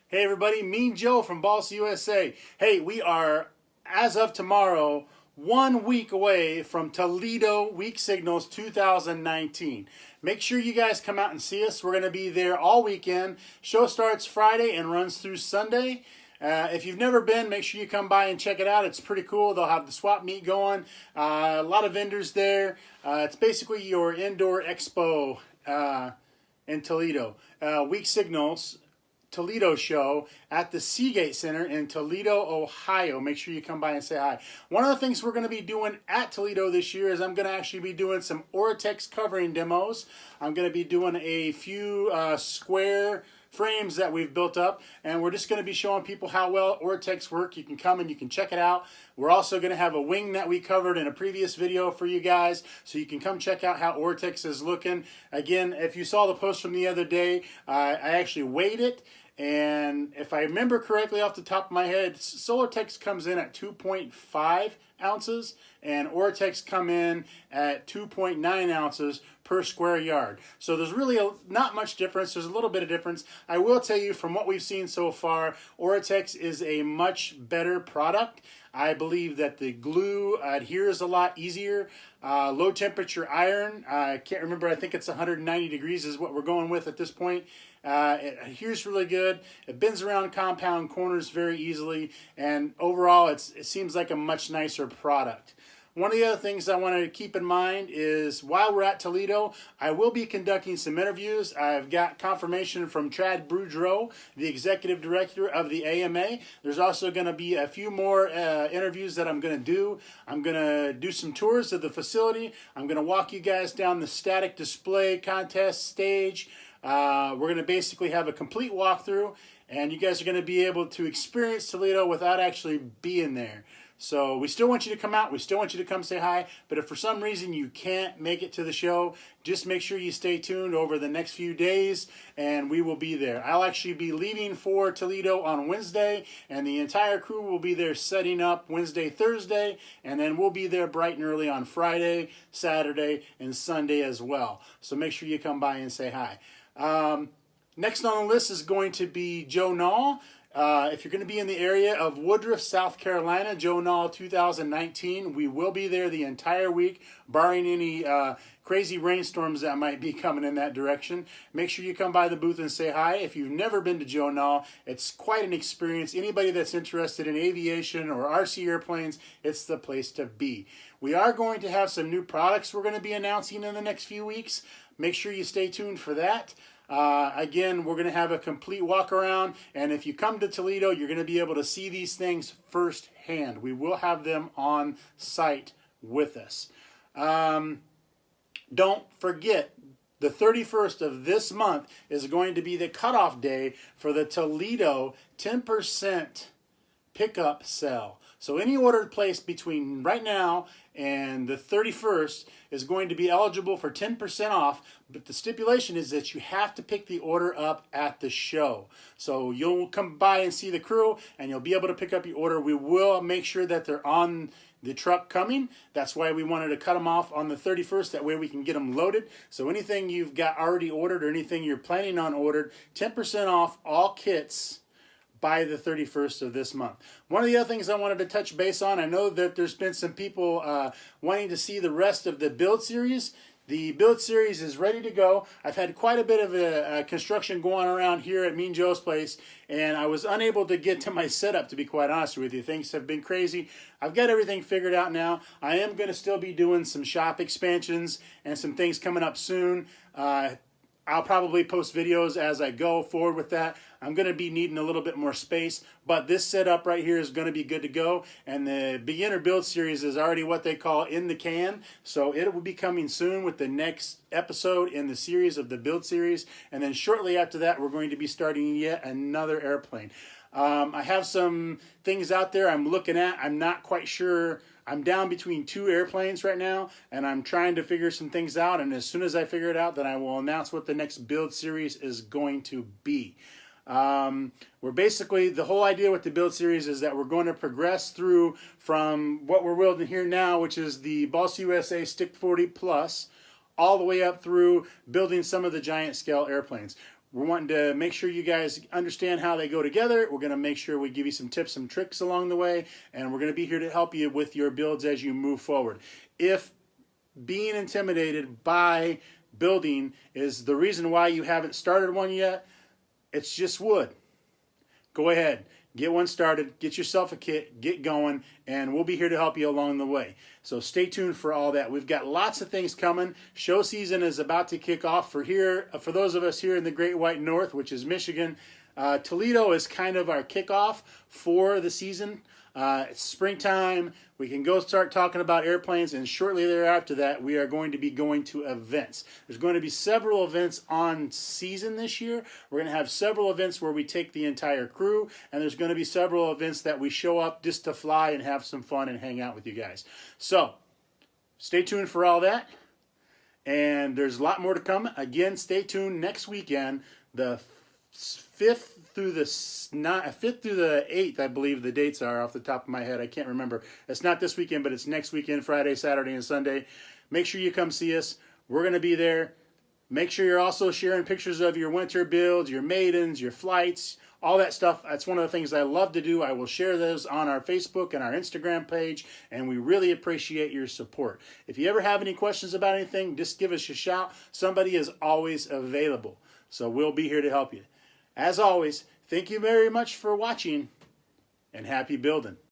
Hey everybody, Mean Joe from Boss USA. Hey, we are, as of tomorrow, 1 week away from Toledo Week Signals 2019. Make sure you guys come out and see us. We're going to be there all weekend. Show starts Friday and runs through Sunday. If you've never been, make sure you come by and check it out. It's pretty cool. They'll have the swap meet going. A lot of vendors there. It's basically your indoor expo in Toledo. Week Signals Toledo show at the Seagate Center in Toledo, Ohio. Make sure you come by and say hi. One of the things we're going to be doing at Toledo this year is I'm going to actually be doing some Oratex covering demos. I'm going to be doing a few square frames that we've built up, and we're just going to be showing people how well Oratex work. You can come and you can check it out. We're also going to have a wing that we covered in a previous video for you guys, so you can come check out how Oratex is looking. Again, if you saw the post from the other day, I actually weighed it, and if I remember correctly off the top of my head, Solartex comes in at 2.5 ounces and Oratex come in at 2.9 ounces per square yard. So there's really not much difference. There's a little bit of difference. I will tell you, from what we've seen so far, Oratex is a much better product. I believe that the glue adheres a lot easier. Low temperature iron, I can't remember, I think it's 190 degrees is what we're going with at this point. It adheres really good. It bends around compound corners very easily, and overall it seems like a much nicer product. One of the other things I want to keep in mind is while we're at Toledo, I will be conducting some interviews. I've got confirmation from Trad Boudreau, the executive director of the AMA. There's also going to be a few more interviews that I'm going to do. I'm going to do some tours of the facility. I'm going to walk you guys down the static display contest stage. We're going to basically have a complete walkthrough, and you guys are going to be able to experience Toledo without actually being there. So we still want you to come out. We still want you to come say hi. But if for some reason you can't make it to the show, just make sure you stay tuned over the next few days, and we will be there. I'll actually be leaving for Toledo on Wednesday, and the entire crew will be there setting up Wednesday, Thursday, and then we'll be there bright and early on Friday, Saturday, and Sunday as well. So make sure you come by and say hi. Next on the list is going to be Joe Nall. If you're going to be in the area of Woodruff, South Carolina, Joe Nall 2019, we will be there the entire week, barring any crazy rainstorms that might be coming in that direction. Make sure you come by the booth and say hi. If you've never been to Joe Nall, it's quite an experience. Anybody that's interested in aviation or RC airplanes, it's the place to be. We are going to have some new products we're going to be announcing in the next few weeks. Make sure you stay tuned for that. Again, we're going to have a complete walk around, and if you come to Toledo, you're going to be able to see these things firsthand. We will have them on site with us. Don't forget, the 31st of this month is going to be the cutoff day for the Toledo 10% pickup sale. So any order placed between right now and the 31st is going to be eligible for 10% off, but the stipulation is that you have to pick the order up at the show. So you'll come by and see the crew, and you'll be able to pick up your order. We will make sure that they're on the truck coming. That's why we wanted to cut them off on the 31st. That way we can get them loaded. So anything you've got already ordered or anything you're planning on ordered, 10% off all kits by the 31st of this month. One of the other things I wanted to touch base on, I know that there's been some people wanting to see the rest of the build series. The build series is ready to go. I've had quite a bit of a construction going around here at Mean Joe's place, and I was unable to get to my setup, to be quite honest with you. Things have been crazy. I've got everything figured out now. I am going to still be doing some shop expansions and some things coming up soon. I'll probably post videos as I go forward with that. I'm going to be needing a little bit more space, but this setup right here is going to be good to go. And the beginner build series is already what they call in the can. So it will be coming soon with the next episode in the series of the build series. And then shortly after that, we're going to be starting yet another airplane. I have some things out there I'm looking at. I'm not quite sure. I'm down between two airplanes right now, and I'm trying to figure some things out. And as soon as I figure it out, then I will announce what the next build series is going to be. We're basically, the whole idea with the build series is that we're going to progress through from what we're building here now, which is the Boss USA Stick 40 Plus, all the way up through building some of the giant scale airplanes. We're wanting to make sure you guys understand how they go together. We're going to make sure we give you some tips, some tricks along the way, and we're going to be here to help you with your builds as you move forward. If being intimidated by building is the reason why you haven't started one yet, it's just wood. Go ahead, get one started, get yourself a kit, get going, and we'll be here to help you along the way. So stay tuned for all that. We've got lots of things coming. Show season is about to kick off for those of us here in the Great White North, which is Michigan. Toledo is kind of our kickoff for the season. It's springtime. We can go start talking about airplanes, and shortly thereafter that, we are going to be going to events. There's going to be several events on season this year. We're going to have several events where we take the entire crew, and there's going to be several events that we show up just to fly and have some fun and hang out with you guys. So stay tuned for all that, and there's a lot more to come. Again, stay tuned next weekend, the 5th through the 8th, I believe the dates are off the top of my head. I can't remember. It's not this weekend, but it's next weekend, Friday, Saturday, and Sunday. Make sure you come see us. We're going to be there. Make sure you're also sharing pictures of your winter builds, your maidens, your flights, all that stuff. That's one of the things I love to do. I will share those on our Facebook and our Instagram page, and we really appreciate your support. If you ever have any questions about anything, just give us a shout. Somebody is always available, so we'll be here to help you. As always, thank you very much for watching, and happy building.